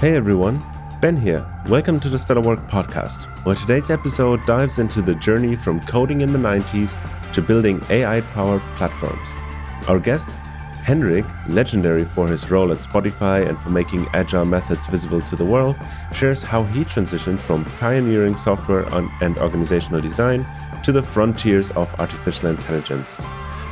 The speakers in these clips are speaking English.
Hey everyone, Ben here. Welcome to the Stellar Work podcast, where today's episode dives into the journey from coding in the 90s to building AI-powered platforms. Our guest, Henrik, legendary for his role at Spotify and for making agile methods visible to the world, shares how he transitioned from pioneering software and organizational design to the frontiers of artificial intelligence.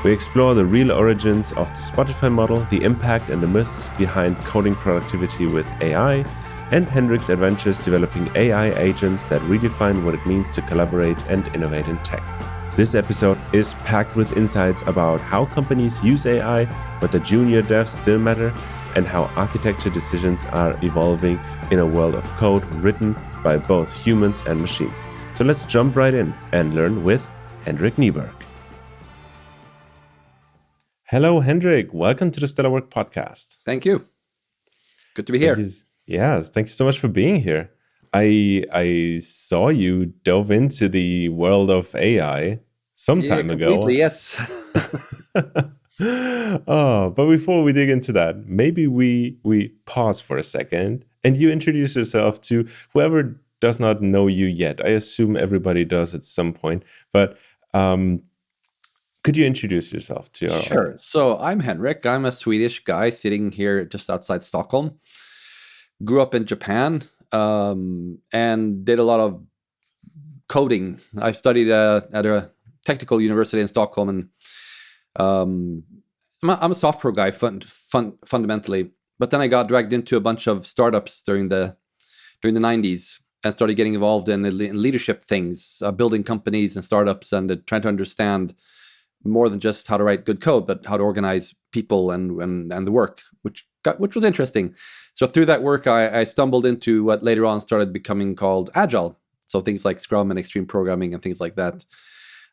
We explore the real origins of the Spotify model, the impact and the myths behind coding productivity with AI, and Henrik's adventures developing AI agents that redefine what it means to collaborate and innovate in tech. This episode is packed with insights about how companies use AI, but the junior devs still matter, and how architecture decisions are evolving in a world of code written by both humans and machines. So let's jump right in and learn with Henrik Kniberg. Hello, Henrik. Welcome to the Stellar Work podcast. Thank you. Good to be here. Thank you so much for being here. I saw you dove into the world of AI some time ago. Yes. But before we dig into that, maybe we pause for a second and you introduce yourself to whoever does not know you yet. I assume everybody does at some point, but could you introduce yourself to our audience? So I'm Henrik. I'm a Swedish guy sitting here just outside Stockholm. Grew up in Japan and did a lot of coding. I studied at a technical university in Stockholm, and I'm a software guy fundamentally. But then I got dragged into a bunch of startups during the 90s and started getting involved in leadership things, building companies and startups, and trying to understand more than just how to write good code, but how to organize people and the work, which was interesting. So through that work, I stumbled into what later on started becoming called Agile. So things like Scrum and extreme programming and things like that.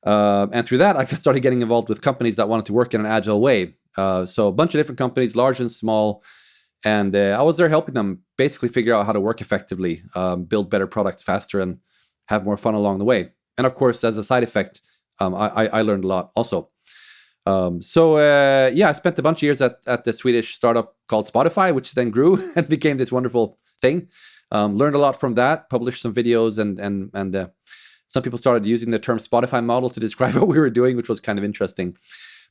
And through that, I started getting involved with companies that wanted to work in an Agile way. So a bunch of different companies, large and small. And I was there helping them basically figure out how to work effectively, build better products faster, and have more fun along the way. And of course, as a side effect, I learned a lot also. I spent a bunch of years at the Swedish startup called Spotify, which then grew and became this wonderful thing. Learned a lot from that, published some videos, and some people started using the term Spotify model to describe what we were doing, which was kind of interesting.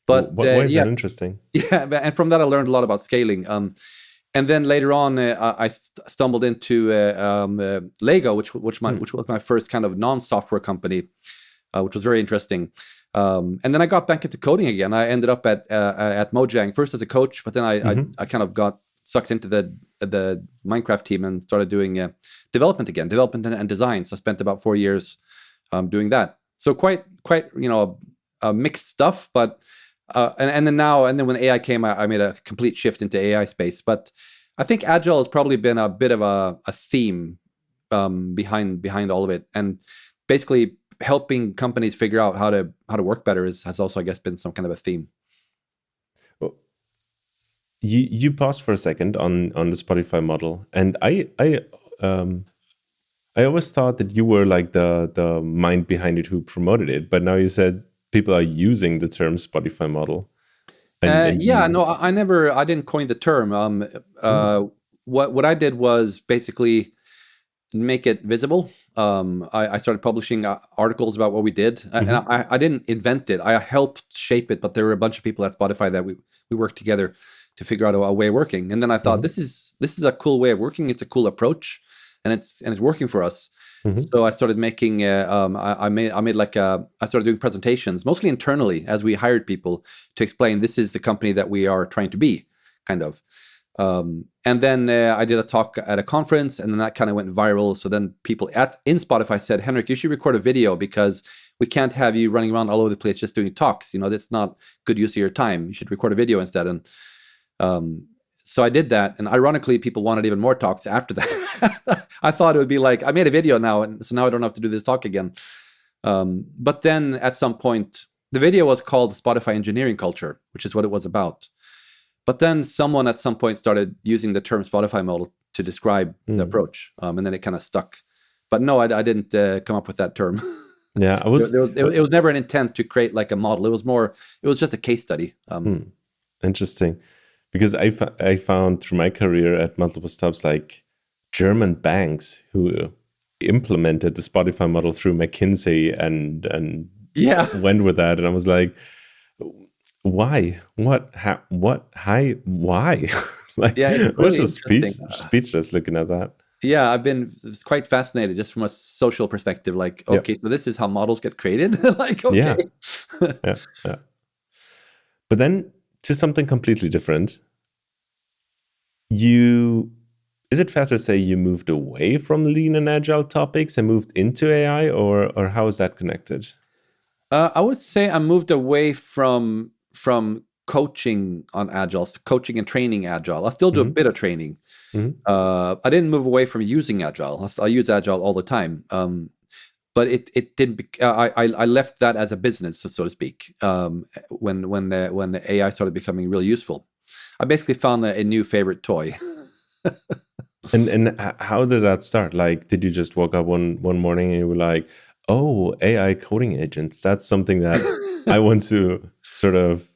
But why is that interesting? Yeah, and from that I learned a lot about scaling. And then later on, I stumbled into Lego, which was my first kind of non-software company. Which was very interesting. And then I got back into coding again. I ended up at Mojang, first as a coach, but then I kind of got sucked into the Minecraft team and started doing development and design. So I spent about 4 years doing that. So quite mixed stuff. But and then when AI came, I made a complete shift into AI space. But I think Agile has probably been a bit of a theme behind all of it, and basically helping companies figure out how to work better has also, I guess, been some kind of a theme. Well, you paused for a second on the Spotify model, and I always thought that you were like the mind behind it who promoted it, but now you said people are using the term Spotify model. I didn't coin the term. What I did was basically make it visible. I started publishing articles about what we did, and I didn't invent it. I helped shape it, but there were a bunch of people at Spotify that we worked together to figure out a way of working. And then I thought, this is a cool way of working. It's a cool approach, and it's working for us. So I started making. I started doing presentations, mostly internally, as we hired people to explain this is the company that we are trying to be, kind of. And then I did a talk at a conference, and then that kind of went viral. So then people in Spotify said, Henrik, you should record a video because we can't have you running around all over the place just doing talks. That's not good use of your time. You should record a video instead. And so I did that. And ironically, people wanted even more talks after that. I thought it would be like, I made a video now, and so now I don't have to do this talk again. But then at some point, the video was called Spotify Engineering Culture, which is what it was about. But then someone at some point started using the term Spotify model to describe the approach, and then it kind of stuck. But no, I didn't come up with that term. Yeah, it was never an intent to create like a model. It was just a case study. Interesting. because I found through my career at multiple stops, like German banks who implemented the Spotify model through McKinsey and went with that. And I was like, why? What? Why? Like, I was just speechless looking at that. Yeah, I've been quite fascinated just from a social perspective. Like, okay, so this is how models get created. Like, okay. Yeah. But then to something completely different. Is it fair to say you moved away from lean and agile topics and moved into AI, or how is that connected? I would say I moved away from coaching on Agile, coaching and training Agile. I still do a bit of training. I didn't move away from using Agile. I use Agile all the time. But it didn't. I left that as a business, so to speak. When the AI started becoming really useful, I basically found a new favorite toy. And how did that start? Like, did you just woke up one morning and you were like, "Oh, AI coding agents. That's something that I want to sort of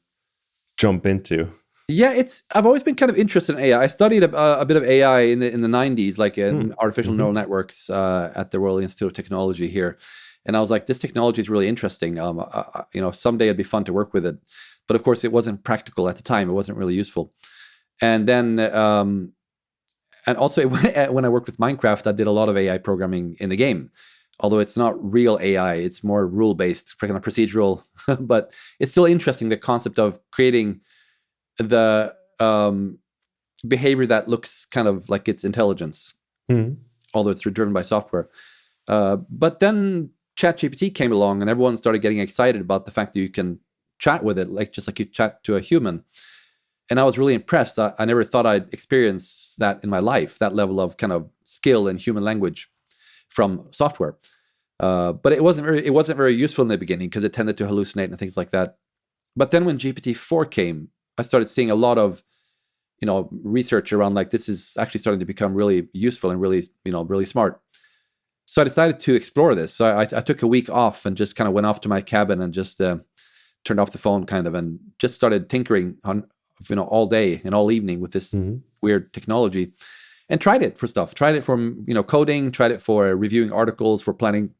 jump into." Yeah, I've always been kind of interested in AI. I studied a bit of AI in the 90s, like in artificial neural networks at the Royal Institute of Technology here. And I was like, this technology is really interesting. Someday it'd be fun to work with it. But of course, it wasn't practical at the time. It wasn't really useful. And then, and also when I worked with Minecraft, I did a lot of AI programming in the game. Although it's not real AI, it's more rule-based, kind of procedural. But it's still interesting, the concept of creating the behavior that looks kind of like it's intelligence, although it's driven by software. But then ChatGPT came along and everyone started getting excited about the fact that you can chat with it, just like you chat to a human. And I was really impressed. I never thought I'd experience that in my life, that level of kind of skill in human language from software. But it wasn't very useful in the beginning because it tended to hallucinate and things like that. But then when GPT-4 came, I started seeing a lot of, research around like this is actually starting to become really useful and really, really smart. So I decided to explore this. So I took a week off and just kind of went off to my cabin and just turned off the phone kind of and just started tinkering on, all day and all evening with this weird technology and tried it for stuff. Tried it for, coding, tried it for reviewing articles, for planning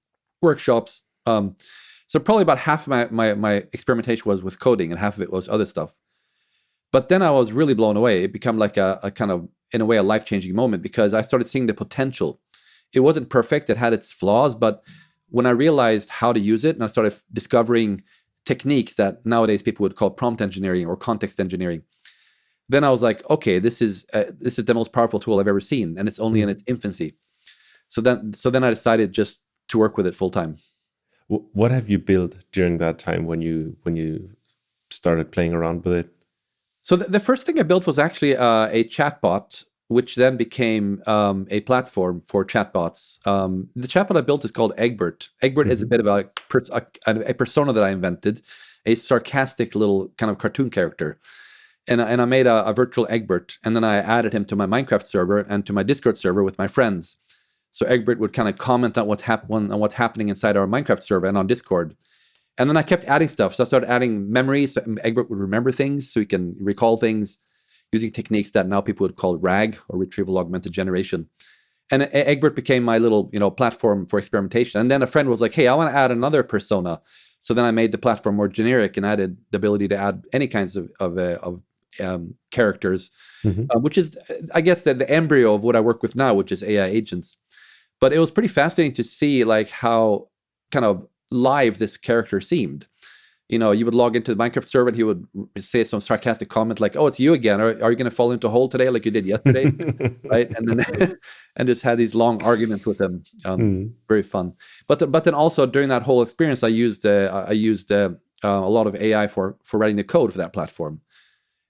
workshops. So probably about half of my experimentation was with coding and half of it was other stuff. But then I was really blown away. It became like a kind of, in a way, a life-changing moment because I started seeing the potential. It wasn't perfect. It had its flaws. But when I realized how to use it and I started discovering techniques that nowadays people would call prompt engineering or context engineering, then I was like, okay, this is the most powerful tool I've ever seen. And it's only in its infancy. So then I decided just to work with it full time. What have you built during that time when you started playing around with it? So the first thing I built was actually a chatbot, which then became a platform for chatbots. The chatbot I built is called Egbert. Egbert is a bit of a persona that I invented, a sarcastic little kind of cartoon character. And I made a virtual Egbert, and then I added him to my Minecraft server and to my Discord server with my friends. So Egbert would kind of comment on what's happening inside our Minecraft server and on Discord. And then I kept adding stuff. So I started adding memories. So Egbert would remember things, so he can recall things using techniques that now people would call RAG, or retrieval augmented generation. And Egbert became my little, platform for experimentation. And then a friend was like, "Hey, I want to add another persona." So then I made the platform more generic and added the ability to add any kinds of characters, which is, I guess, the embryo of what I work with now, which is AI agents. But it was pretty fascinating to see like how kind of live this character seemed. You would log into the Minecraft server and he would say some sarcastic comment like, "Oh, it's you again. Are you going to fall into a hole today like you did yesterday?" Right? And then and just had these long arguments with him. Very fun. But then also during that whole experience, I used a lot of AI for writing the code for that platform.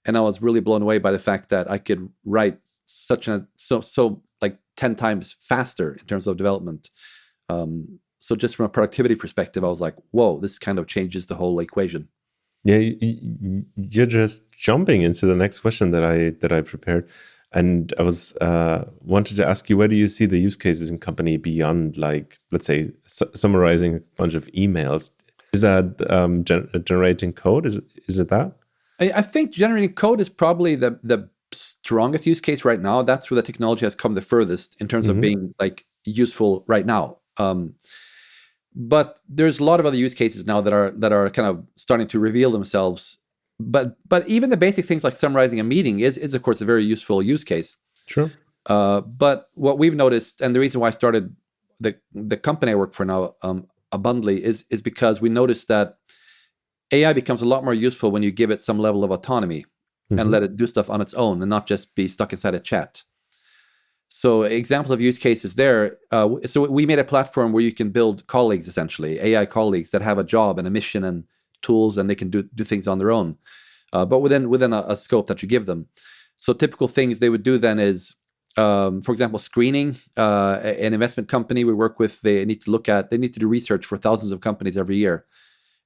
And I was really blown away by the fact that I could write so like 10 times faster in terms of development. So just from a productivity perspective, I was like, whoa, this kind of changes the whole equation. Yeah, you're just jumping into the next question that I prepared. And I was wanted to ask you, where do you see the use cases in company beyond, like, let's say, summarizing a bunch of emails? Is that generating code? Is it that? I think generating code is probably the strongest use case right now. That's where the technology has come the furthest in terms of being like useful right now. But there's a lot of other use cases now that are kind of starting to reveal themselves. But even the basic things like summarizing a meeting is of course a very useful use case. Sure. But what we've noticed, and the reason why I started the company I work for now, Abundly, is because we noticed that AI becomes a lot more useful when you give it some level of autonomy and let it do stuff on its own and not just be stuck inside a chat. So examples of use cases there. So we made a platform where you can build colleagues, essentially, AI colleagues that have a job and a mission and tools, and they can do things on their own, but within a scope that you give them. So typical things they would do then is, for example, screening. An investment company we work with, they need to do research for thousands of companies every year.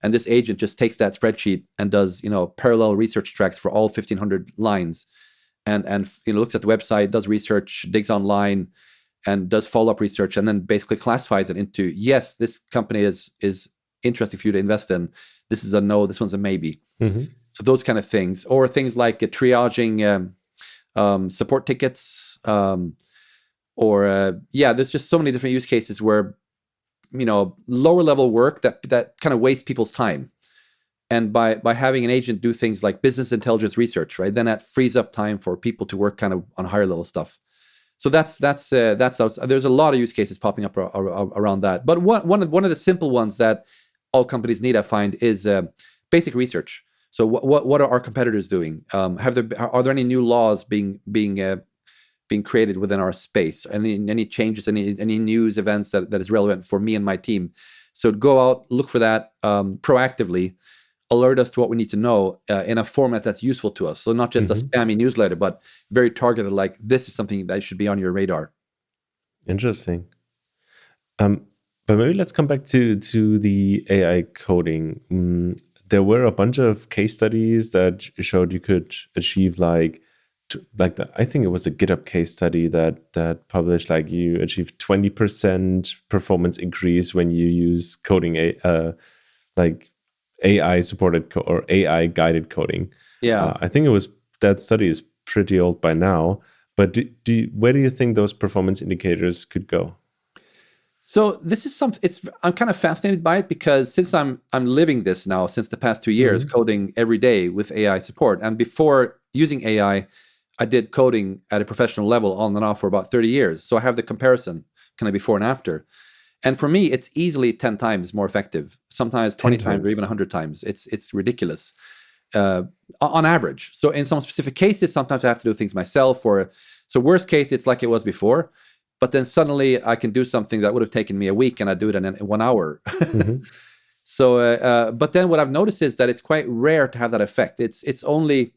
And this agent just takes that spreadsheet and does, parallel research tracks for all 1,500 lines. And looks at the website, does research, digs online, and does follow-up research, and then basically classifies it into, yes, this company is interesting for you to invest in. This is a no, this one's a maybe. So those kind of things, or things like triaging support tickets, there's just so many different use cases where, lower level work that kind of wastes people's time. And by having an agent do things like business intelligence research, right, then that frees up time for people to work kind of on higher level stuff. So that's there's a lot of use cases popping up around that. But one of the simple ones that all companies need, I find, is basic research. So what are our competitors doing? Are there any new laws being created within our space? Any changes? Any news events that is relevant for me and my team? So go out, look for that proactively. Alert us to what we need to know in a format that's useful to us. So not just a spammy newsletter, but very targeted, like this is something that should be on your radar. Interesting. But maybe let's come back to the AI coding. There were a bunch of case studies that showed you could achieve I think it was a GitHub case study that published you achieve 20% performance increase when you use coding AI supported or AI guided coding. Yeah, I think that study is pretty old by now. But where do you think those performance indicators could go? So this is I'm kind of fascinated by it because since I'm living this now since the past 2 years, coding every day with AI support, and before using AI, I did coding at a professional level on and off for about 30 years. So I have the comparison kind of before and after. And for me, it's easily 10 times more effective, sometimes 20 times or even 100 times. It's ridiculous on average. So in some specific cases, sometimes I have to do things myself. So worst case, it's like it was before. But then suddenly I can do something that would have taken me a week and I do it in 1 hour. So, but then what I've noticed is that it's quite rare to have that effect. It's only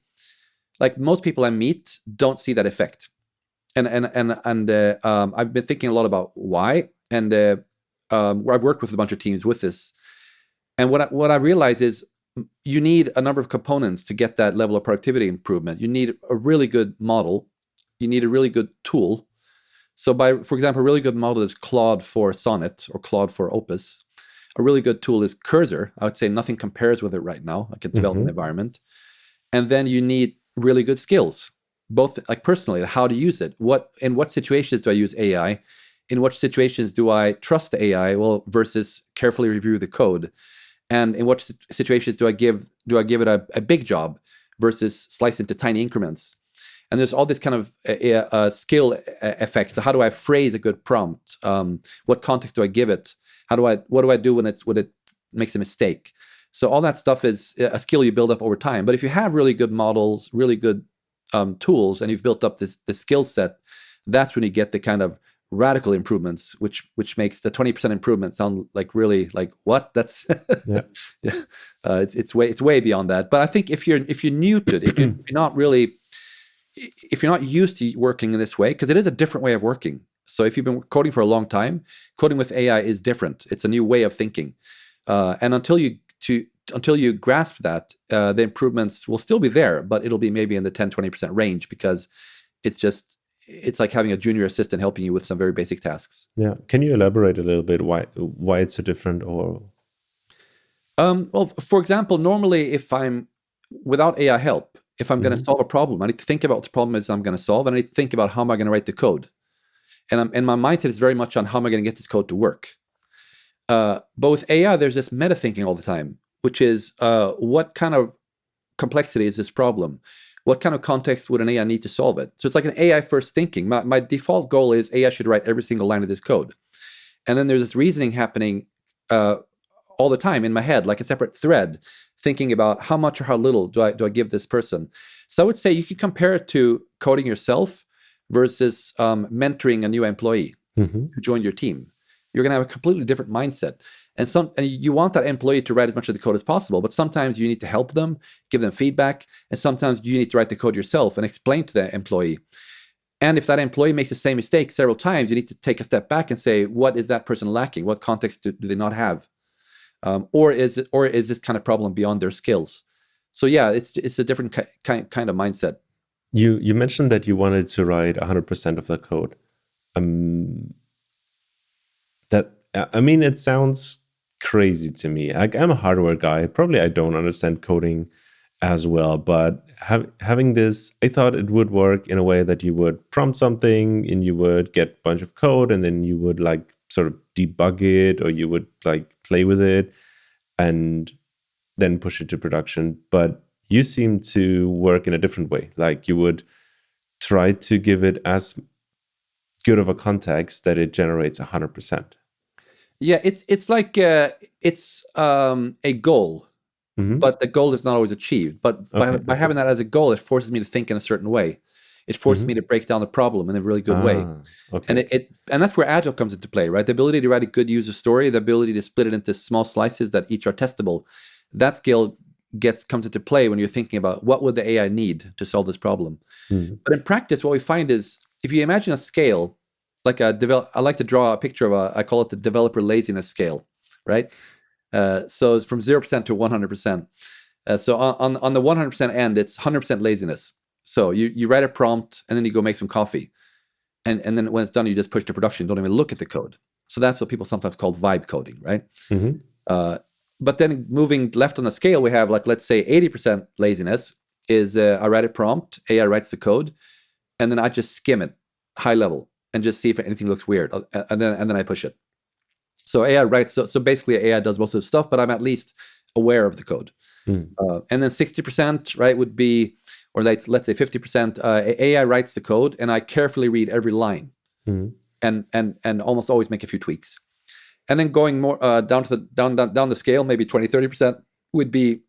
like most people I meet don't see that effect. And I've been thinking a lot about why. And I've worked with a bunch of teams with this. And what I realize is you need a number of components to get that level of productivity improvement. You need a really good model. You need a really good tool. So for example, a really good model is Claude for Sonnet or Claude for Opus. A really good tool is Cursor. I would say nothing compares with it right now, like a development environment. And then you need really good skills, both like personally, how to use it. In what situations do I use AI? In what situations do I trust the AI? Well, versus carefully review the code. And in what situations do I give it a big job versus slice into tiny increments? And there's all this kind of skill effects. So how do I phrase a good prompt? What context do I give it? What do I do when it makes a mistake? So all that stuff is a skill you build up over time. But if you have really good models, really good tools, and you've built up this skill set, that's when you get the kind of radical improvements, which makes the 20% improvement sound like really like what? That's it's way beyond that. But I think if you're new to it, if you're not used to working in this way, because it is a different way of working. So if you've been coding for a long time, coding with AI is different. It's a new way of thinking. And until you grasp that, the improvements will still be there, but it'll be maybe in the 10-20% range because it's like having a junior assistant helping you with some very basic tasks. Yeah. Can you elaborate a little bit why it's so different? Or well, for example, normally if I'm without AI help, If I'm going to solve a problem, I need to think about what the problem is I'm going to solve, and I need to think about how am I going to write the code. And my mindset is very much on how am I going to get this code to work. But with AI, there's this meta thinking all the time, which is what kind of complexity is this problem? What kind of context would an AI need to solve it? So it's like an AI first thinking. My default goal is AI should write every single line of this code. And then there's this reasoning happening all the time in my head, like a separate thread, thinking about how much or how little do I give this person. So I would say you could compare it to coding yourself versus mentoring a new employee who joined your team. You're going to have a completely different mindset. And you want that employee to write as much of the code as possible, but sometimes you need to help them, give them feedback, and sometimes you need to write the code yourself and explain to the employee. And if that employee makes the same mistake several times, you need to take a step back and say, what is that person lacking? What context do they not have? Or is this kind of problem beyond their skills? So yeah, it's a different kind of mindset. You mentioned that you wanted to write 100% of the code. It sounds crazy to me. I'm a hardware guy. Probably I don't understand coding as well, but having this, I thought it would work in a way that you would prompt something and you would get a bunch of code, and then you would like sort of debug it, or you would like play with it and then push it to production. But you seem to work in a different way. Like you would try to give it as good of a context that it generates 100%. Yeah, it's like it's a goal, but the goal is not always achieved. But by having that as a goal, it forces me to think in a certain way. It forces me to break down the problem in a really good way. Okay. And that's where Agile comes into play, right? The ability to write a good user story, the ability to split it into small slices that each are testable. That skill comes into play when you're thinking about what would the AI need to solve this problem. But in practice, what we find is if you imagine a scale, like I like to draw a picture of I call it the developer laziness scale, right? So it's from 0% to 100%. So on the 100% end, it's 100% laziness. So you write a prompt and then you go make some coffee. And then when it's done, you just push to production, don't even look at the code. So that's what people sometimes call vibe coding, right? But then moving left on the scale, we have like, let's say 80% laziness is I write a prompt, AI writes the code, and then I just skim it high level and just see if anything looks weird. And then I push it. So AI writes, so basically AI does most of the stuff, but I'm at least aware of the code. And then 60%, right, would be, or let's say 50%, AI writes the code and I carefully read every line and almost always make a few tweaks. And then going more down the scale, maybe 20-30% would be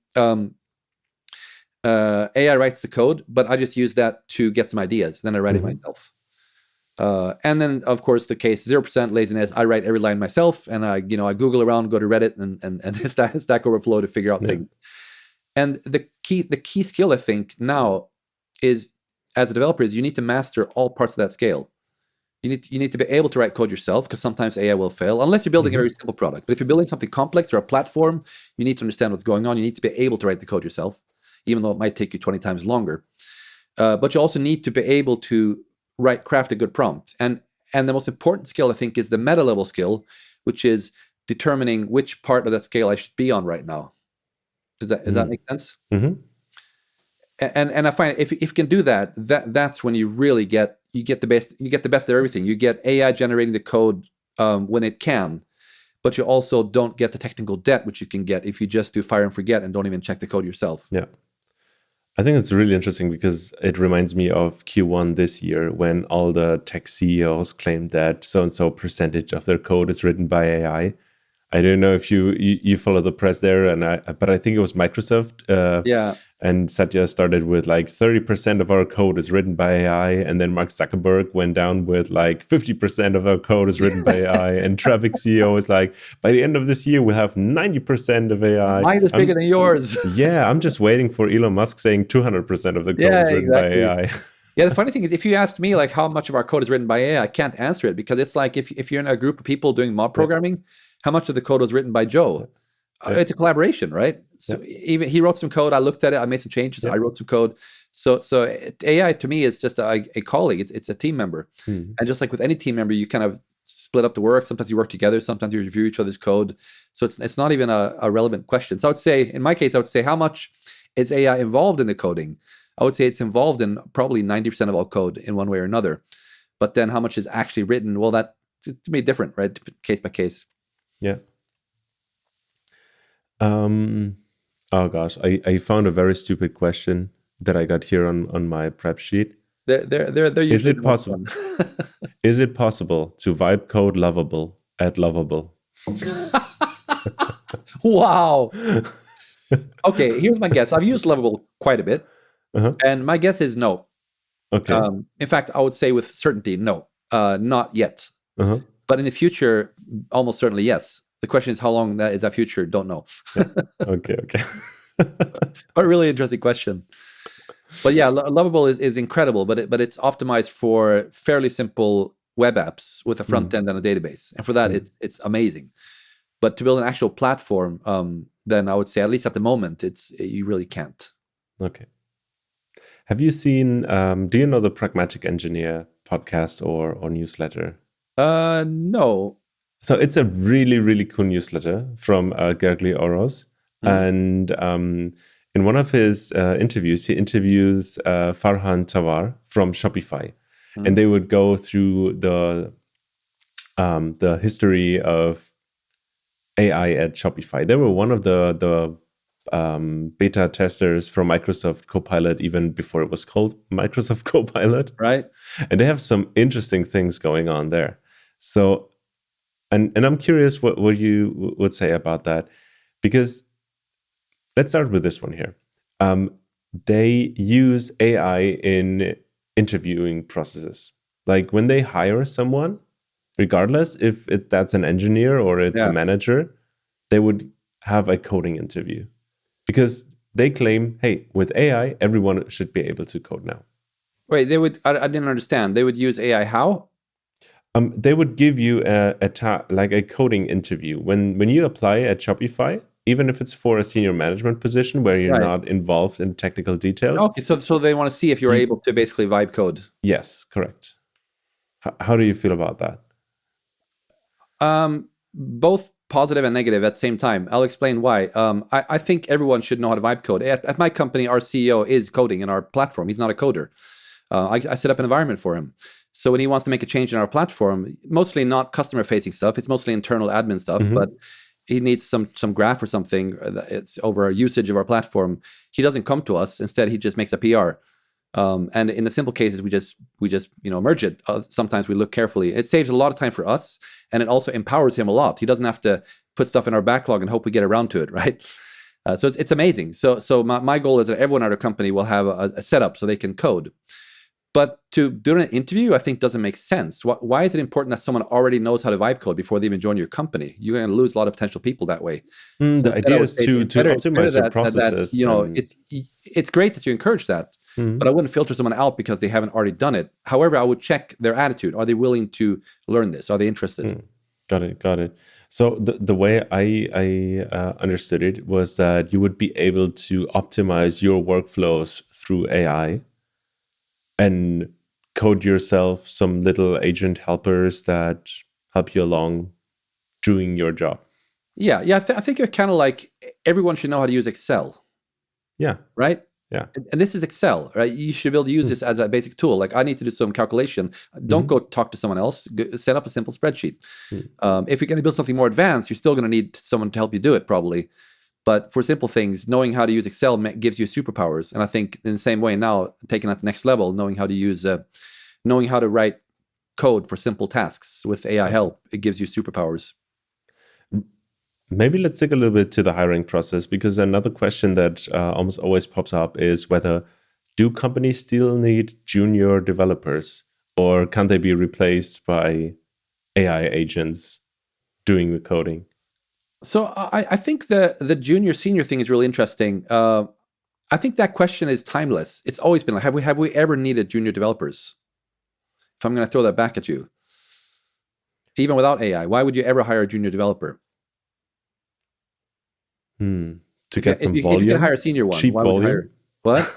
AI writes the code, but I just use that to get some ideas. Then I write it myself. And then, of course, the case 0% laziness. I write every line myself, and I Google around, go to Reddit, and Stack Overflow to figure out things. And the key skill I think now is, as a developer, is you need to master all parts of that scale. You need to be able to write code yourself, because sometimes AI will fail, unless you're building a very simple product. But if you're building something complex or a platform, you need to understand what's going on. You need to be able to write the code yourself, even though it might take you 20 times longer. But you also need to be able to craft a good prompt. And the most important skill, I think, is the meta level skill, which is determining which part of that scale I should be on right now. Does that make sense? And I find if you can do that, that's when you really get the best. You get the best of everything. You get AI generating the code when it can, but you also don't get the technical debt, which you can get if you just do fire and forget and don't even check the code yourself. Yeah. I think it's really interesting because it reminds me of Q1 this year, when all the tech CEOs claimed that so-and-so percentage of their code is written by AI. I don't know if you follow the press there, but I think it was Microsoft. And Satya started with like 30% of our code is written by AI, and then Mark Zuckerberg went down with like 50% of our code is written by AI, and Traffic CEO is like, by the end of this year we'll have 90% of AI. Mine is bigger than yours. Yeah, I'm just waiting for Elon Musk saying 200% of the code is written by AI. Yeah, the funny thing is, if you asked me like how much of our code is written by AI, I can't answer it, because it's like if you're in a group of people doing mob programming, how much of the code was written by Joe? It's a collaboration, right? So even he wrote some code, I looked at it, I made some changes, I wrote some code. So AI to me is just a colleague. It's a team member. And just like with any team member, you kind of split up the work. Sometimes you work together, sometimes you review each other's code. So it's not even a relevant question. So I would say, in my case, how much is AI involved in the coding? I would say it's involved in probably 90% of all code in one way or another. But then how much is actually written? Well, that's to me different, right? Case by case. Yeah. Oh gosh, I found a very stupid question that I got here on my prep sheet. They're usually Is it possible? Is it possible to vibe code lovable at lovable? Wow. Okay, here's my guess. I've used lovable quite a bit, and my guess is no. Okay. In fact, I would say with certainty, no, not yet. But in the future, almost certainly yes. The question is how long that is that future? Don't know. Okay. But really interesting question. But yeah, lovable is incredible, but it's optimized for fairly simple web apps with a front end and a database, and for that it's amazing. But to build an actual platform, then I would say at least at the moment, you really can't. Okay. Have you seen? Do you know the Pragmatic Engineer podcast or newsletter? No. So it's a really, really cool newsletter from Gergely Oros. And in one of his interviews, he interviews Farhan Tawar from Shopify. And they would go through the history of AI at Shopify. They were one of the beta testers for Microsoft Copilot, even before it was called Microsoft Copilot. Right. And they have some interesting things going on there. So, and I'm curious what you would say about that, because let's start with this one here. They use AI in interviewing processes. Like when they hire someone, regardless if that's an engineer or it's a manager, they would have a coding interview. Because they claim, hey, with AI, everyone should be able to code now. Wait, they would. I didn't understand. They would use AI how? They would give you a coding interview when you apply at Shopify, even if it's for a senior management position where you're not involved in technical details. Okay, so they want to see if you're able to basically vibe code. Yes, correct. How do you feel about that? Both positive and negative at the same time. I'll explain why. I think everyone should know how to vibe code. At my company, our CEO is coding in our platform. He's not a coder. I set up an environment for him. So when he wants to make a change in our platform, mostly not customer-facing stuff, it's mostly internal admin stuff, but he needs some graph or something. It's over our usage of our platform. He doesn't come to us. Instead, he just makes a PR. And in the simple cases, we just merge it. Sometimes we look carefully. It saves a lot of time for us, and it also empowers him a lot. He doesn't have to put stuff in our backlog and hope we get around to it, right? So it's amazing. So my goal is that everyone at our company will have a setup so they can code. But to do an interview, I think doesn't make sense. Why is it important that someone already knows how to vibe code before they even join your company? You're going to lose a lot of potential people that way. The idea is to optimize your processes. It's great that you encourage that, but I wouldn't filter someone out because they haven't already done it. However, I would check their attitude. Are they willing to learn this? Are they interested? Got it. So the way I understood it was that you would be able to optimize your workflows through AI and code yourself some little agent helpers that help you along doing your job. Yeah. I think you're kind of like everyone should know how to use Excel. Yeah. Right? Yeah. And this is Excel, right? You should be able to use this as a basic tool. Like I need to do some calculation. Don't go talk to someone else. Set up a simple spreadsheet. If you're going to build something more advanced, you're still going to need someone to help you do it probably. But for simple things, knowing how to use Excel gives you superpowers. And I think in the same way now, taking it to the next level, knowing how to write code for simple tasks with AI help, it gives you superpowers. Maybe let's dig a little bit to the hiring process, because another question that almost always pops up is whether do companies still need junior developers, or can they be replaced by AI agents doing the coding? So I think the junior senior thing is really interesting. I think that question is timeless. It's always been like, have we ever needed junior developers? If I'm going to throw that back at you, even without AI, why would you ever hire a junior developer? To get some volume. If you can hire a senior one, cheap why volume. Would you hire? What?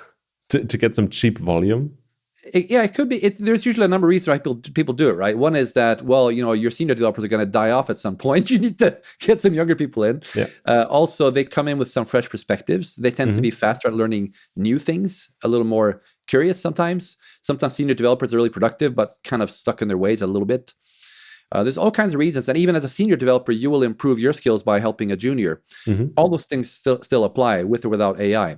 to get some cheap volume. It could be. There's usually a number of reasons why people do it, right? One is that, well, your senior developers are going to die off at some point. You need to get some younger people in. Yeah. Also, they come in with some fresh perspectives. They tend to be faster at learning new things, a little more curious sometimes. Sometimes senior developers are really productive, but kind of stuck in their ways a little bit. There's all kinds of reasons. And even as a senior developer, you will improve your skills by helping a junior. All those things still apply with or without AI.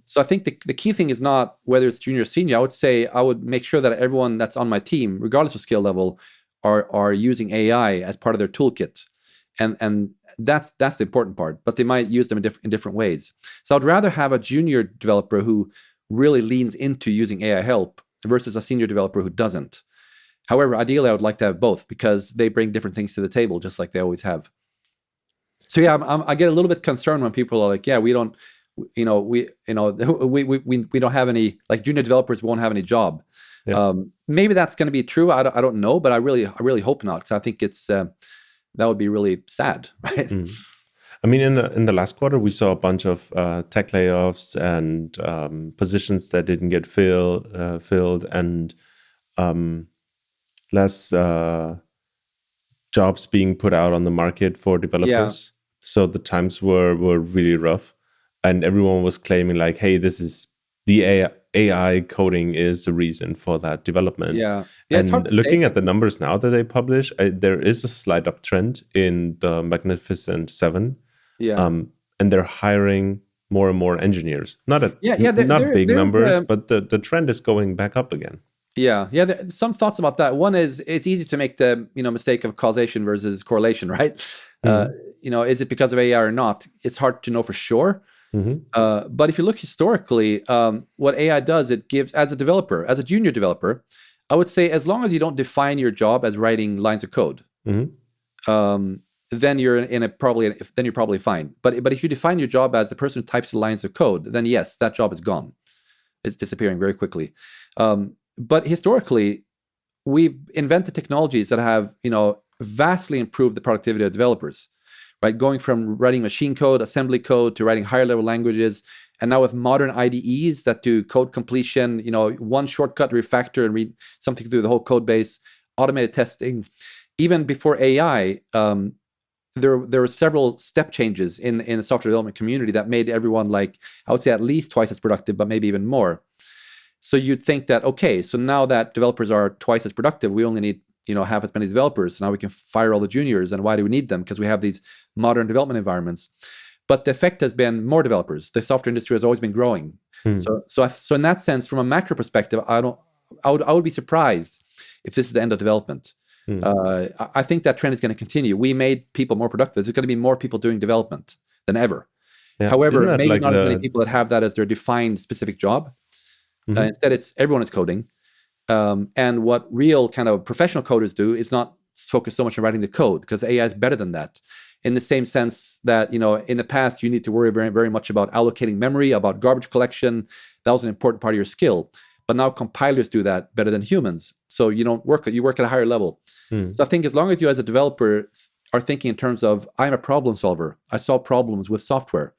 So I think the key thing is not whether it's junior or senior. I would make sure that everyone that's on my team, regardless of skill level, are using AI as part of their toolkit. And that's the important part. But they might use them in different ways. So I'd rather have a junior developer who really leans into using AI help versus a senior developer who doesn't. However, ideally, I would like to have both because they bring different things to the table, just like they always have. So yeah, I get a little bit concerned when people are like, "Yeah, we don't have any, like, junior developers won't have any job." Yeah. Maybe that's going to be true. I don't know, but I really hope not, because I think it's that would be really sad, right? I mean, in the last quarter, we saw a bunch of tech layoffs and positions that didn't get filled, and less jobs being put out on the market for developers. Yeah. So the times were really rough, and everyone was claiming like, "Hey, this is the AI coding is the reason for that development." Yeah. And looking at the numbers now that they publish, there is a slight uptrend in the Magnificent Seven. Yeah. And they're hiring more and more engineers. Not big numbers, but the trend is going back up again. Yeah. Some thoughts about that. One is it's easy to make the mistake of causation versus correlation, right? Is it because of AI or not? It's hard to know for sure. But if you look historically, what AI does, it gives, as a junior developer, I would say, as long as you don't define your job as writing lines of code, then you're probably fine. But if you define your job as the person who types the lines of code, then yes, that job is gone. It's disappearing very quickly. But historically, we've invented technologies that have, vastly improved the productivity of developers, right? Going from writing machine code, assembly code, to writing higher level languages. And now with modern IDEs that do code completion, one shortcut, refactor and read something through the whole code base, automated testing. Even before AI, there were several step changes in the software development community that made everyone, like, I would say, at least twice as productive, but maybe even more. So you'd think that, okay, so now that developers are twice as productive, we only need, half as many developers. So now we can fire all the juniors. And why do we need them? Because we have these modern development environments. But the effect has been more developers. The software industry has always been growing. So in that sense, from a macro perspective, I would be surprised if this is the end of development. I think that trend is going to continue. We made people more productive. There's going to be more people doing development than ever. Yeah. However, maybe not as many people that have that as their defined specific job. Instead, everyone is coding. And what real kind of professional coders do is not focus so much on writing the code, because AI is better than that. In the same sense that, in the past, you need to worry very, very much about allocating memory, about garbage collection. That was an important part of your skill. But now compilers do that better than humans. So you work at a higher level. So I think as long as you as a developer are thinking in terms of, I'm a problem solver, I solve problems with software,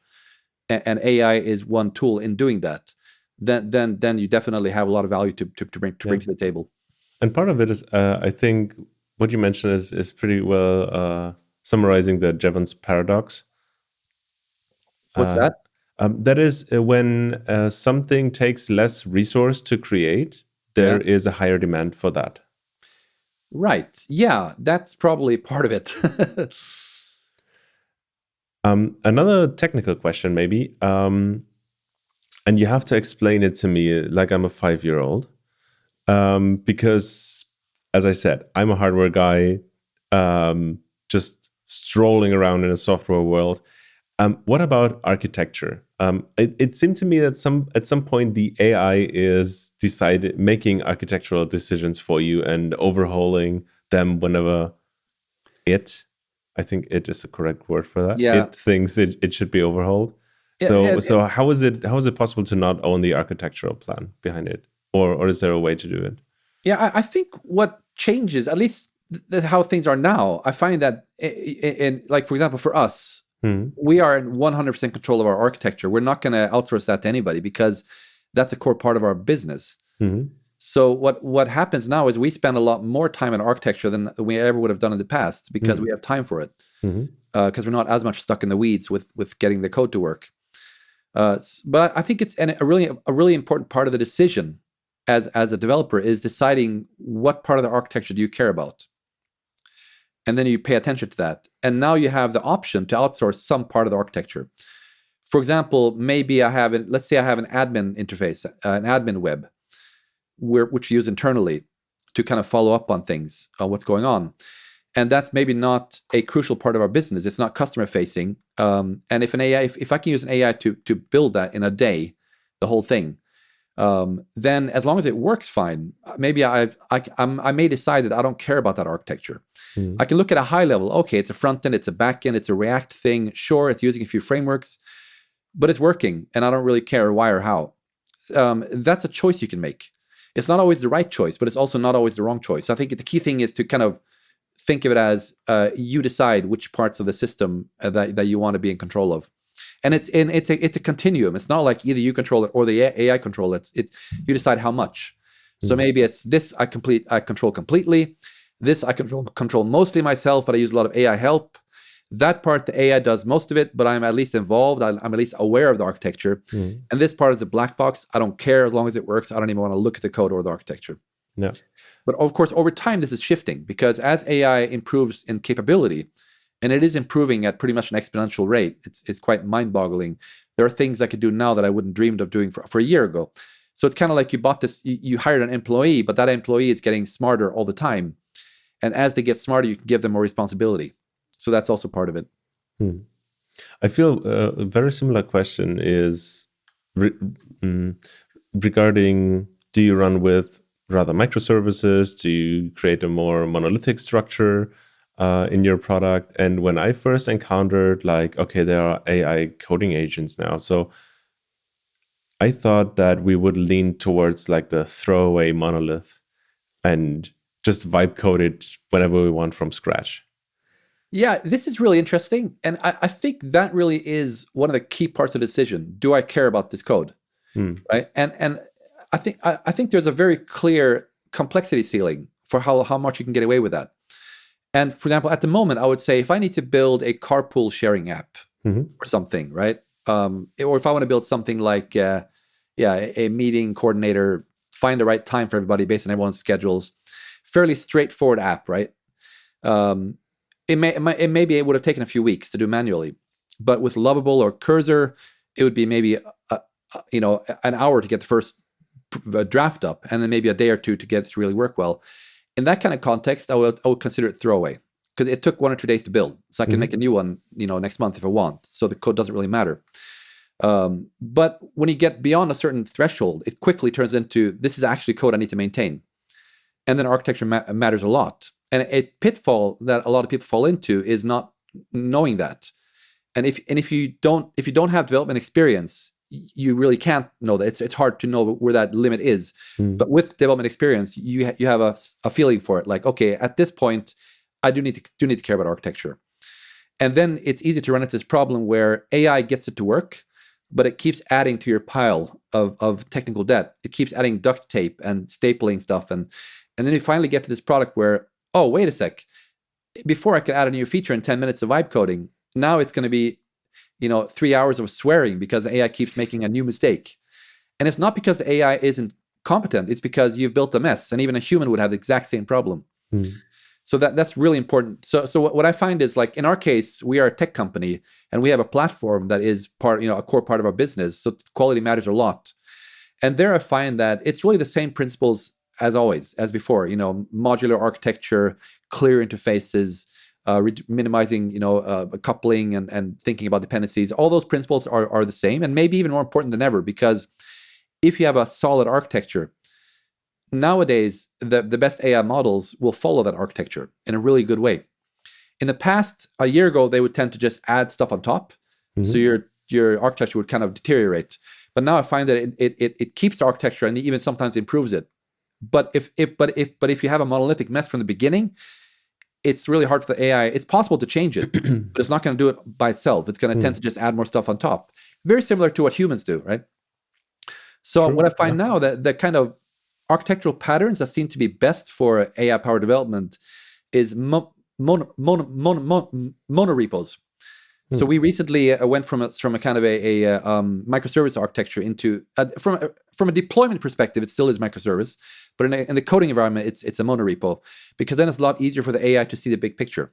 and AI is one tool in doing that, then you definitely have a lot of value to bring to the table. And part of it is, I think what you mentioned is pretty well summarizing the Jevons paradox. What's that? That is when something takes less resource to create, there is a higher demand for that. Right. Yeah, that's probably part of it. Another technical question, maybe. And you have to explain it to me like I'm a 5-year-old. Because, as I said, I'm a hardware guy, just strolling around in a software world. What about architecture? It seemed to me that at some point the AI is making architectural decisions for you and overhauling them whenever I think it is the correct word for that. Yeah. It thinks it should be overhauled. So how is it possible to not own the architectural plan behind it, or is there a way to do it? Yeah, I think what changes, at least how things are now, I find that in like, for example, for us. We are in 100% control of our architecture. We're not going to outsource that to anybody because that's a core part of our business. So what happens now is we spend a lot more time in architecture than we ever would have done in the past because we have time for it. Because we're not as much stuck in the weeds with getting the code to work. But I think it's a really important part of the decision as a developer is deciding what part of the architecture do you care about. And then you pay attention to that. And now you have the option to outsource some part of the architecture. For example, maybe let's say I have an admin interface, an admin web, which we use internally to kind of follow up on things, what's going on. And that's maybe not a crucial part of our business. It's not customer facing. And if I can use an AI to build that in a day, the whole thing, then as long as it works fine, maybe I may decide that I don't care about that architecture. I can look at a high level. Okay, it's a front end, it's a back end, it's a React thing. Sure, it's using a few frameworks, but it's working, and I don't really care why or how. That's a choice you can make. It's not always the right choice, but it's also not always the wrong choice. I think the key thing is to kind of think of it as you decide which parts of the system that you want to be in control of. And it's a continuum. It's not like either you control it or the AI control it. It's you decide how much. So maybe it's this I control completely. This I control mostly myself, but I use a lot of AI help. That part, the AI does most of it, but I'm at least involved. I'm at least aware of the architecture. And this part is a black box. I don't care as long as it works. I don't even want to look at the code or the architecture. No. But of course, over time, this is shifting because as AI improves in capability, and it is improving at pretty much an exponential rate, it's quite mind-boggling. There are things I could do now that I wouldn't dreamed of doing for a year ago. So it's kind of like you hired an employee, but that employee is getting smarter all the time. And as they get smarter, you can give them more responsibility. So that's also part of it. I feel a very similar question is regarding, do you run with rather microservices? Do you create a more monolithic structure in your product? And when I first encountered okay, there are AI coding agents now. So I thought that we would lean towards the throwaway monolith and just vibe code it whenever we want from scratch. Yeah, this is really interesting. And I think that really is one of the key parts of the decision. Do I care about this code? Right? And I think there's a very clear complexity ceiling for how much you can get away with that. And for example, at the moment, I would say if I need to build a carpool sharing app or something, right? Or if I want to build something like a meeting coordinator, find the right time for everybody based on everyone's schedules, fairly straightforward app, right? It would have taken a few weeks to do manually, but with Lovable or Cursor, it would be maybe an hour to get the first draft up, and then maybe a day or two to get it to really work well. In that kind of context, I would consider it throwaway because it took 1 or 2 days to build, so I can make a new one, next month if I want. So the code doesn't really matter. But when you get beyond a certain threshold, it quickly turns into this is actually code I need to maintain, and then architecture matters a lot. And a pitfall that a lot of people fall into is not knowing that. And if you don't have development experience, you really can't know that. It's hard to know where that limit is. But with development experience, you have a feeling for it. Like, okay, at this point, I do need to care about architecture. And then it's easy to run into this problem where AI gets it to work, but it keeps adding to your pile of technical debt. It keeps adding duct tape and stapling stuff, and then you finally get to this product where, oh, wait a sec. Before I could add a new feature in 10 minutes of vibe coding, now it's going to be 3 hours of swearing because the AI keeps making a new mistake. And it's not because the AI isn't competent. It's because you've built a mess, and even a human would have the exact same problem. So that's really important. So what I find is, like, in our case, we are a tech company, and we have a platform that is a core part of our business. So quality matters a lot. And there I find that it's really the same principles as always, as before, modular architecture, clear interfaces, minimizing, coupling and thinking about dependencies. All those principles are the same, and maybe even more important than ever, because if you have a solid architecture, nowadays the best AI models will follow that architecture in a really good way. In the past, a year ago, they would tend to just add stuff on top, so your architecture would kind of deteriorate. But now I find that it keeps the architecture and even sometimes improves it. But if you have a monolithic mess from the beginning, it's really hard for the AI. It's possible to change it, but it's not going to do it by itself. It's going to tend to just add more stuff on top. Very similar to what humans do, right? So what I find now, that the kind of architectural patterns that seem to be best for AI powered development is monorepos. So we recently went from a kind of a microservice architecture into from a deployment perspective, it still is microservice, but in the coding environment, it's a monorepo, because then it's a lot easier for the AI to see the big picture,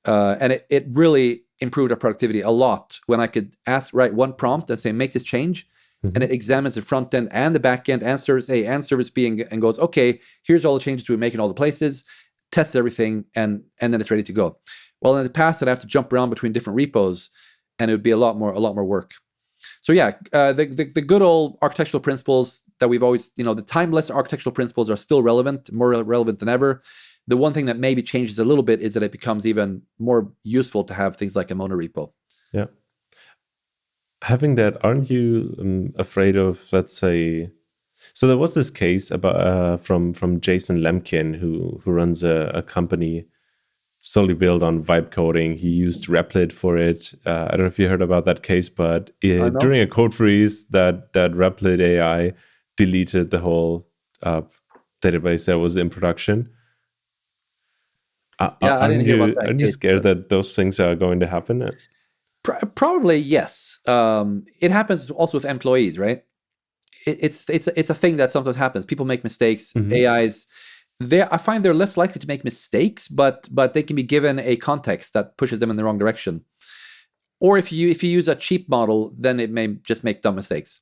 and it really improved our productivity a lot when I could write one prompt and say make this change, and it examines the front end and the back end and service A and service B and goes, okay, here's all the changes we make in all the places, tests everything, and then it's ready to go. Well, in the past, I'd have to jump around between different repos, and it would be a lot more work. So yeah, the good old architectural principles that we've always, the timeless architectural principles are still relevant, more relevant than ever. The one thing that maybe changes a little bit is that it becomes even more useful to have things like a monorepo. Yeah. Having that, aren't you afraid of, let's say, so there was this case about from Jason Lemkin, who runs a company solely built on vibe coding. He used Replit for it. I don't know if you heard about that case, but during a code freeze, that Replit.ai deleted the whole database that was in production. I didn't hear about that. Aren't you scared that those things are going to happen? Probably yes. It happens also with employees, right? It's a thing that sometimes happens. People make mistakes. AIs. I find they're less likely to make mistakes, but they can be given a context that pushes them in the wrong direction. Or if you use a cheap model, then it may just make dumb mistakes.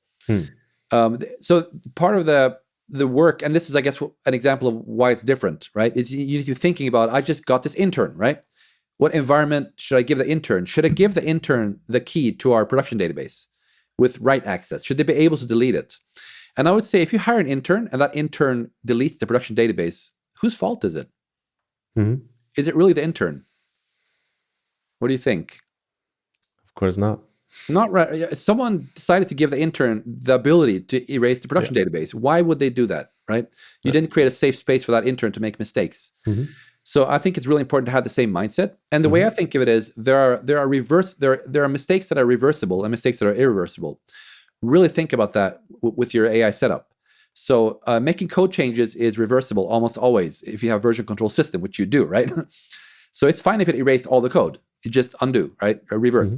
So part of the work, and this is, I guess, an example of why it's different, right? Is you need to be thinking about, I just got this intern, right? What environment should I give the intern? Should I give the intern the key to our production database with write access? Should they be able to delete it? And I would say if you hire an intern and that intern deletes the production database, whose fault is it? Is it really the intern? What do you think? Of course not. Not right. Someone decided to give the intern the ability to erase the production database. Why would they do that, right? You didn't create a safe space for that intern to make mistakes. So I think it's really important to have the same mindset. And the way I think of it is there are mistakes that are reversible and mistakes that are irreversible. Really think about that with your AI setup. So making code changes is reversible almost always if you have version control system, which you do, right? So it's fine if it erased all the code. You just undo, right? Or revert.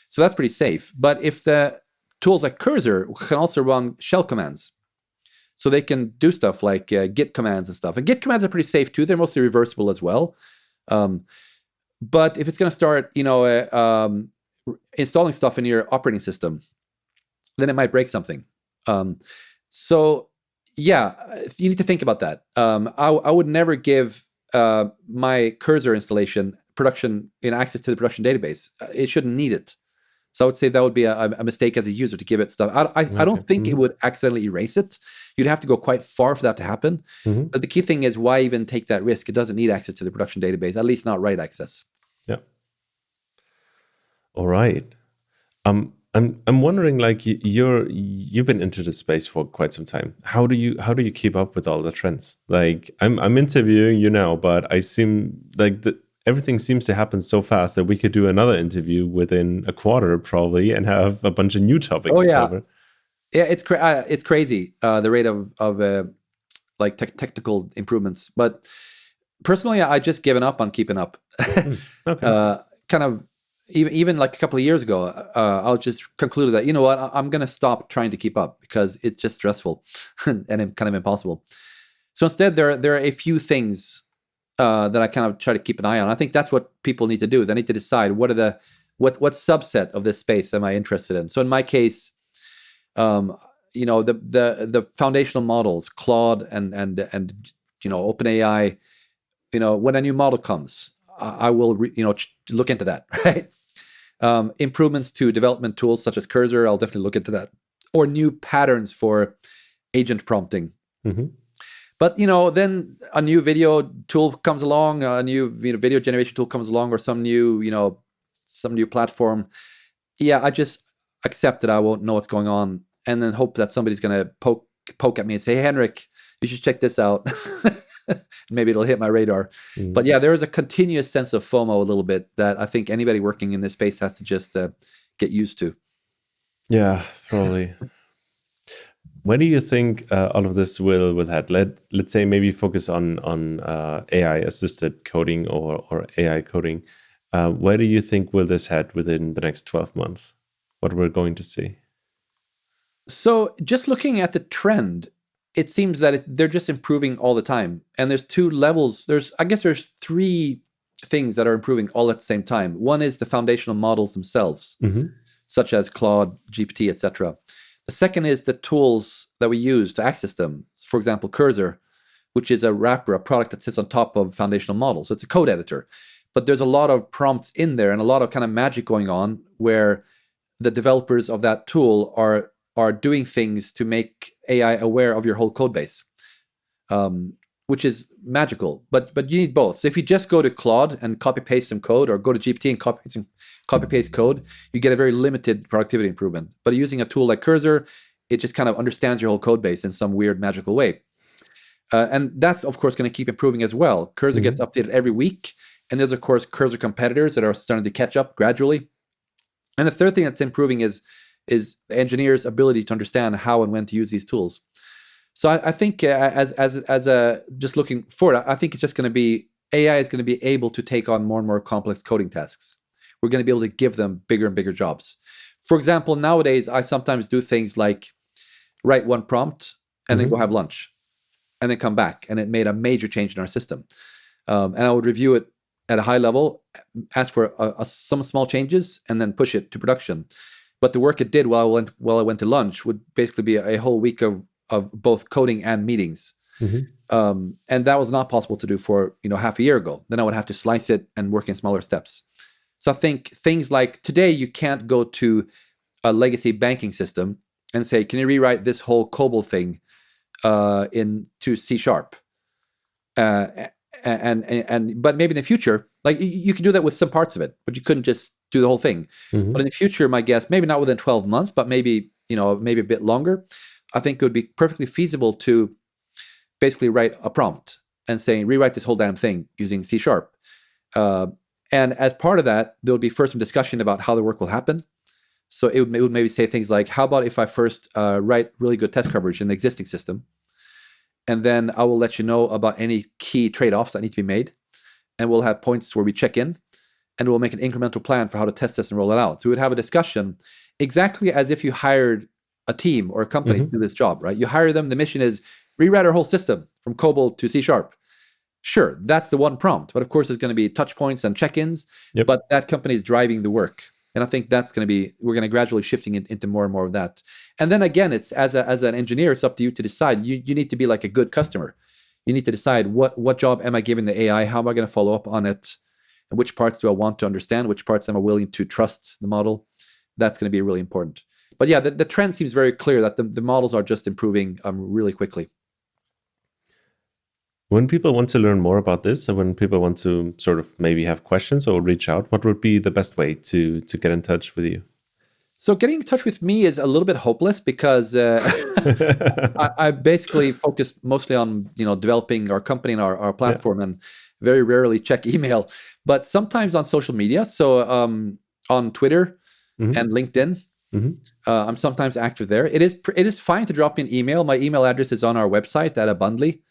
So that's pretty safe. But if the tools like Cursor can also run shell commands, so they can do stuff like Git commands and stuff. And Git commands are pretty safe too. They're mostly reversible as well. But if it's going to start, installing stuff in your operating system, then it might break something. So yeah, you need to think about that. I would never give my Cursor installation access to the production database. It shouldn't need it. So I would say that would be a mistake as a user to give it stuff. I don't think it would accidentally erase it. You'd have to go quite far for that to happen. But the key thing is, why even take that risk? It doesn't need access to the production database, at least not write access. Yeah. All right. I'm wondering, like, you've been into this space for quite some time. How do you keep up with all the trends? Like, I'm interviewing you now, but I seem like everything seems to happen so fast that we could do another interview within a quarter probably and have a bunch of new topics to cover. Yeah, it's crazy the rate of technical improvements. But personally, I just given up on keeping up. Okay. Kind of even like a couple of years ago, I just concluded that, you know what, I'm going to stop trying to keep up because it's just stressful and kind of impossible. So instead, there are a few things that I kind of try to keep an eye on. I think that's what people need to do. They need to decide what subset of this space am I interested in. So in my case, the foundational models, Claude and OpenAI, when a new model comes, I will look into that, right? Improvements to development tools such as Cursor, I'll definitely look into that, or new patterns for agent prompting. But then a new video tool comes along, a new video generation tool comes along, or some new platform. Yeah, I just accept that I won't know what's going on, and then hope that somebody's going to poke at me and say, hey, Henrik, you should check this out. Maybe it'll hit my radar. But yeah, there is a continuous sense of FOMO a little bit that I think anybody working in this space has to just get used to. Yeah, probably. Where do you think all of this will head? Let's say maybe focus on AI assisted coding or AI coding. Where do you think will this head within the next 12 months? What we're going to see? So just looking at the trend, it seems that they're just improving all the time. And there's two levels. There's three things that are improving all at the same time. One is the foundational models themselves, such as Claude, GPT, etc. The second is the tools that we use to access them. For example, Cursor, which is a wrapper, a product that sits on top of foundational models. So it's a code editor. But there's a lot of prompts in there and a lot of kind of magic going on where the developers of that tool are doing things to make AI aware of your whole code base, which is magical. But you need both. So if you just go to Claude and copy paste some code, or go to GPT and copy paste code, you get a very limited productivity improvement. But using a tool like Cursor, it just kind of understands your whole code base in some weird magical way. And that's of course going to keep improving as well. Cursor gets updated every week, and there's of course Cursor competitors that are starting to catch up gradually. And the third thing that's improving is the engineers' ability to understand how and when to use these tools. So I think as a just looking forward, I think it's just going to be, AI is going to be able to take on more and more complex coding tasks. We're going to be able to give them bigger and bigger jobs. For example, nowadays I sometimes do things like write one prompt and then go have lunch and then come back, and it made a major change in our system. And I would review it at a high level, ask for some small changes, and then push it to production. But the work it did while I went to lunch would basically be a whole week of both coding and meetings. And that was not possible to do for half a year ago. Then I would have to slice it and work in smaller steps. So I think things like today, you can't go to a legacy banking system and say, can you rewrite this whole COBOL thing into C#? But maybe in the future, like you can do that with some parts of it, but you couldn't just do the whole thing. But in the future, my guess, maybe not within 12 months, but maybe a bit longer, I think it would be perfectly feasible to basically write a prompt and saying, rewrite this whole damn thing using C#. And as part of that, there would be first some discussion about how the work will happen. So it would maybe say things like, how about if I first write really good test coverage in the existing system, and then I will let you know about any key trade-offs that need to be made, and we'll have points where we check in, and we'll make an incremental plan for how to test this and roll it out. So we would have a discussion exactly as if you hired a team or a company to do this job, right? You hire them, the mission is rewrite our whole system from COBOL to C#. Sure, that's the one prompt, but of course there's going to be touch points and check-ins, but that company is driving the work. And I think that's going to be, we're going to gradually shifting into more and more of that. And then again, it's as an engineer, it's up to you to decide. You need to be like a good customer. You need to decide what job am I giving the AI? How am I going to follow up on it? And which parts do I want to understand? Which parts am I willing to trust the model? That's going to be really important. But yeah, the trend seems very clear that the models are just improving really quickly. When people want to learn more about this, and when people want to sort of maybe have questions or reach out, what would be the best way to get in touch with you? So getting in touch with me is a little bit hopeless because I basically focus mostly on developing our company and our platform, and very rarely check email. But sometimes on social media, so on Twitter and LinkedIn, I'm sometimes active there. It is fine to drop me an email. My email address is on our website at Abundly.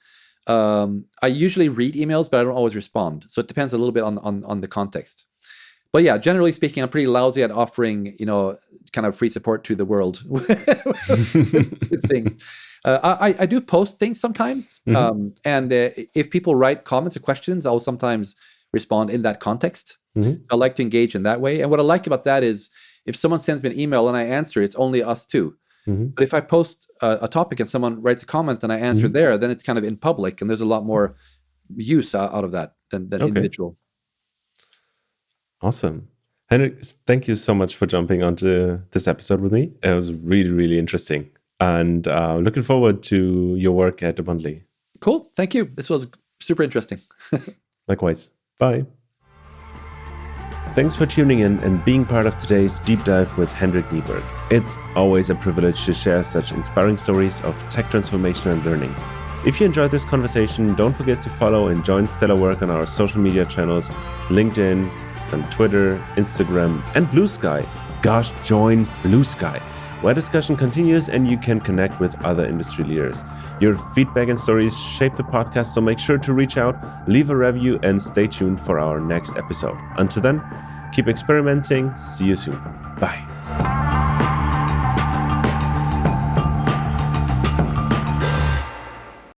I usually read emails, but I don't always respond. So it depends a little bit on the context. But yeah, generally speaking, I'm pretty lousy at offering, kind of free support to the world. Thing. I do post things sometimes. And if people write comments or questions, I'll sometimes respond in that context. I like to engage in that way. And what I like about that is if someone sends me an email and I answer, it's only us two. But if I post a topic and someone writes a comment and I answer there, then it's kind of in public, and there's a lot more use out of that than individual. Awesome. Henrik, thank you so much for jumping onto this episode with me. It was really, really interesting. And looking forward to your work at Abundly. Cool. Thank you. This was super interesting. Likewise. Bye. Thanks for tuning in and being part of today's deep dive with Henrik Kniberg. It's always a privilege to share such inspiring stories of tech transformation and learning. If you enjoyed this conversation, don't forget to follow and join Stellar Work on our social media channels, LinkedIn, and Twitter, Instagram, and Blue Sky. Gosh, join Blue Sky, where discussion continues and you can connect with other industry leaders. Your feedback and stories shape the podcast, so make sure to reach out, leave a review, and stay tuned for our next episode. Until then, keep experimenting. See you soon. Bye.